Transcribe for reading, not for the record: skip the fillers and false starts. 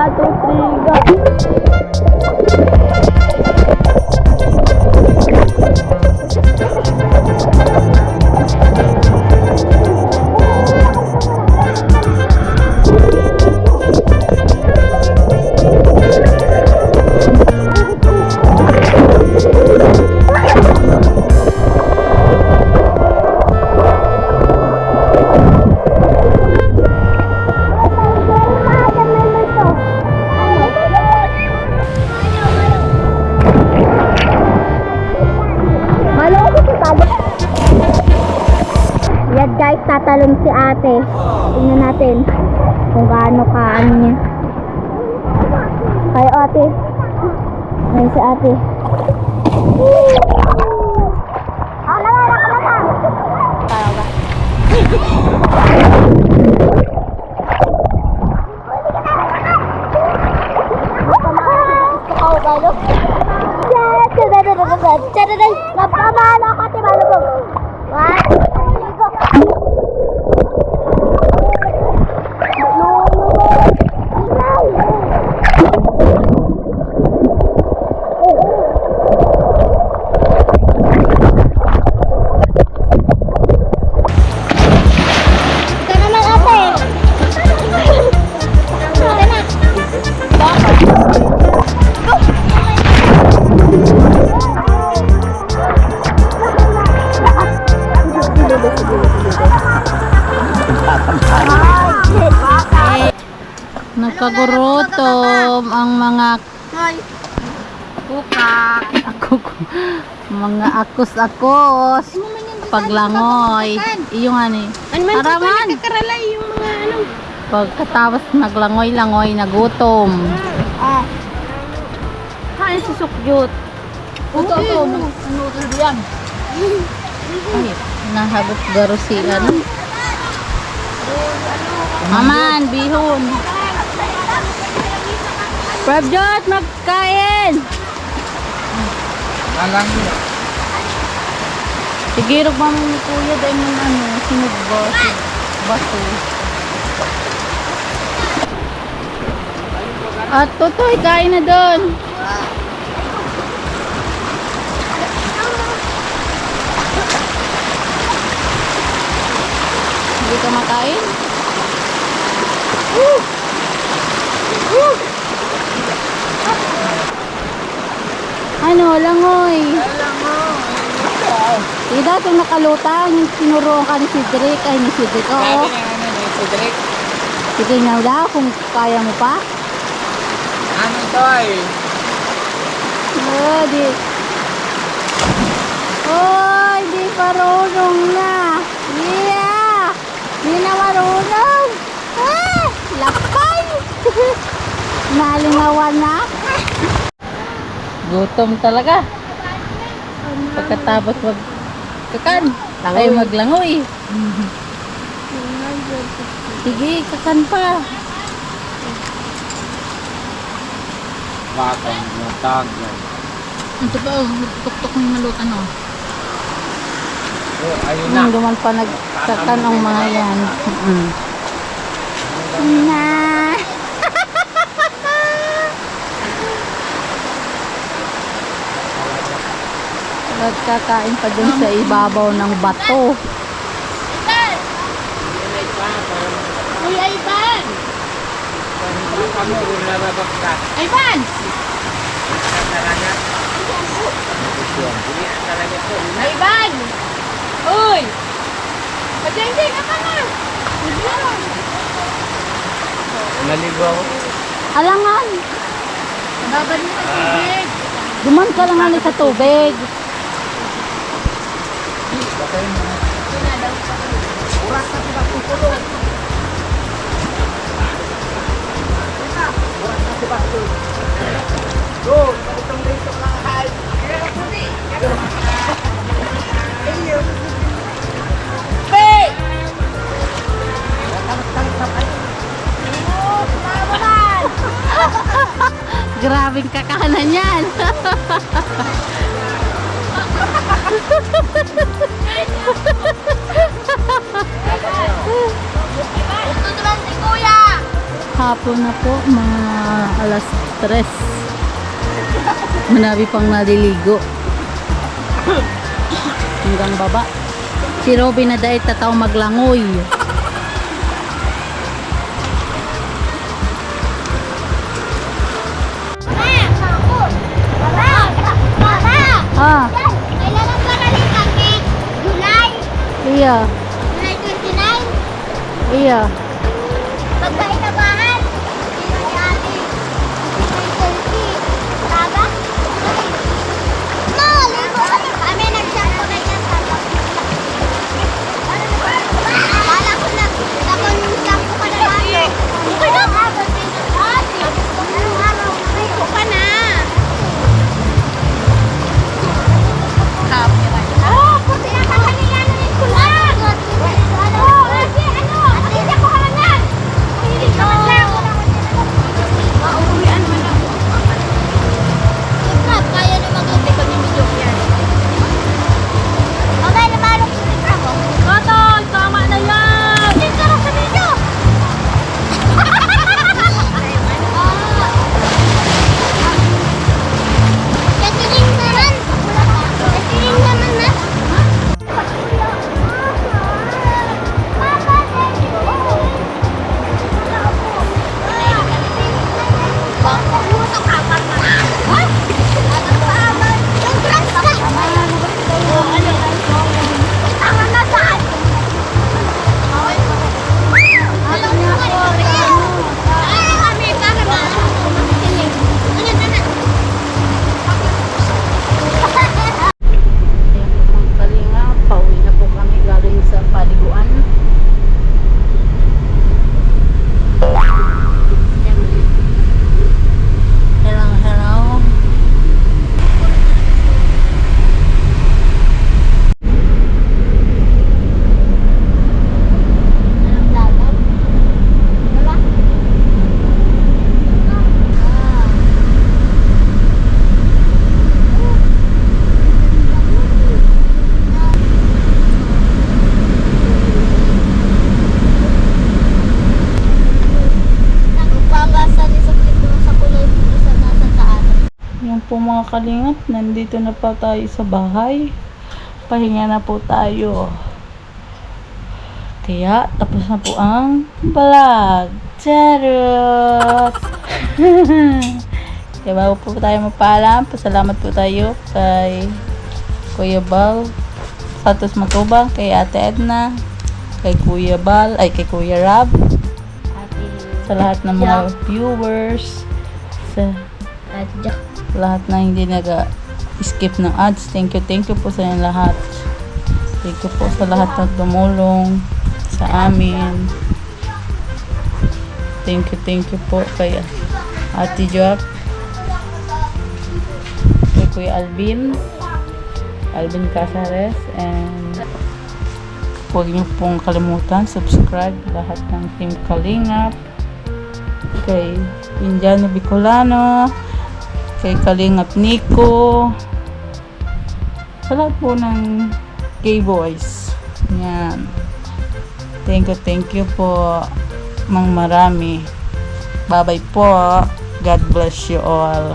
1, 2, 3, go! Yan guys, tatalon si ate. Tingnan natin kung gaano ano niya. Kayo ate. Ngayon si ate. Kaya ba? Napamalo ako ate malubog. What? Nagkagurutom ang mga kukak, mga akos-akos, paglangoy. Iyong ano eh. Haraman! Yung mga ano. Pagkatapos naglangoy-langoy, nagutom. Kain si Sukyut. Ito. Ano yan? Ay, nahabot garo si ano. Aman, bihon. Prabjot, magkain! Alang niya. Sigirog mo ni kuya dahil mo ano, sinugbo, baso. At Totoy, kain na doon. Hindi ka makain? Ano, langoy. Hindi dati nakalutang, sinuruan ka ni Cedric, ay ni Cedric, oo. Sabi na ano ni Cedric. Sige nga daw, kung kaya mo pa. Ano to ay? Oh, di marunong na. Yeah! Di na marunong. Ah! Lakay! Nalingawan na. Gutom talaga. Pagkatapos magkakan, ay maglangoy. Sige, kakan pa. Batang matag. Ito pa, tuktok ng malutan o. Oh, ayun na. Duman pa nagkakan ang mga yan. Na. Nagkakain pa dun sa ibabaw ng bato. Uy, Ivan! Ivan! Ivan! Uy! Pagdengdeng ka na! Naligaw. Alangan! Babad mo sa tubig! Duman ka lang sa tubig. Grabing kakahanan yan. Hapon na po, mga Alas 3. Manabi pang naliligo. Hanggang baba. Si Robin na dahil tataw maglangoy. Ah, Kailangan ka na rin kami. July. iya. July 29. Iya. Pagkainabahan. Sino ni ate? July 30. Tama? No, libo kami. Kami nag-shampoo na yan. Akala ko shampoo ka na natin. Okay na. Araw-araw. Libo ka na. Oh, kasi nakakaliyan ng kulang. Oh, kasi ano? Hindi siya ko halangan. Hindi ka man lang. Mauwian mo lang. Crab, kaya na mag-uti ko ni Midyo yan. Mamay, namalok ko si Crab. Totoy, tama na yan! Hindi ka sa Midyo. Katiling naman. Katiling naman na. Ayan po mga kalinga, pauwi na po kami galing sa paliguan. Ayan. Hello, hello. Yan po mga kalingap, nandito na pa tayo sa bahay. Pahinga na po tayo. Kaya tapos na po ang vlog. Charot! Kaya bago po tayo magpaalam, pasalamat po tayo kay Kuya Bal Santos Matubang, kay Ate Edna, kay Kuya Bal, ay kay Kuya Rab, sa lahat ng mga viewers, sa lahat na hindi nag-skip ng ads. Thank you po sa inyo lahat. Thank you po sa lahat na tumulong sa amin. Thank you po kay Ate Jack, kay Kuya Alvin Casares, and huwag niyo pong kalimutan subscribe lahat ng Team Kalingap, kay Indiano Bicolano, kay Kalingap Nico, sa lahat po ng K-Boys. Yan. Thank you po. Mang marami. Bye-bye po. God bless you all.